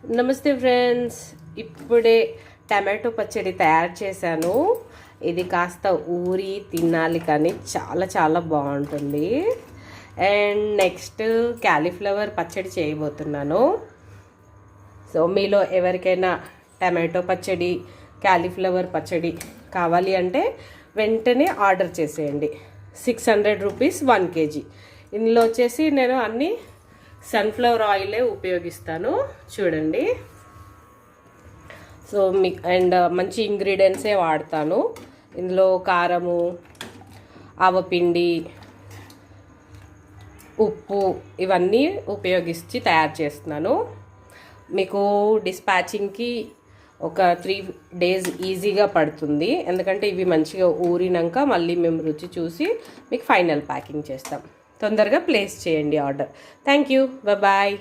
నమస్తే ఫ్రెండ్స్, ఇప్పుడే టమాటో పచ్చడి తయారు చేశాను. ఇది కాస్త ఊరి తినాలి కానీ చాలా చాలా బాగుంటుంది. అండ్ నెక్స్ట్ క్యాలీఫ్లవర్ పచ్చడి చేయబోతున్నాను. సో మీలో ఎవరికైనా టమాటో పచ్చడి, క్యాలీఫ్లవర్ పచ్చడి కావాలి అంటే వెంటనే ఆర్డర్ చేసేయండి. 600 రూపీస్ 1 kg. ఇందులో వచ్చేసి నేను అన్నీ సన్ఫ్లవర్ ఆయిలే ఉపయోగిస్తాను. చూడండి, సో అండ్ మంచి ఇంగ్రీడియంట్సే వాడతాను. ఇందులో కారము, ఆవపిండి, ఉప్పు ఇవన్నీ ఉపయోగించి తయారు చేస్తున్నాను. మీకు డిస్పాచింగ్కి ఒక 3 days ఈజీగా పడుతుంది. ఎందుకంటే ఇవి మంచిగా ఊరినాక మళ్ళీ మేము రుచి చూసి మీకు ఫైనల్ ప్యాకింగ్ చేస్తాం. తొందరగా ప్లేస్ చేయండి ఆర్డర్. Thank you, bye.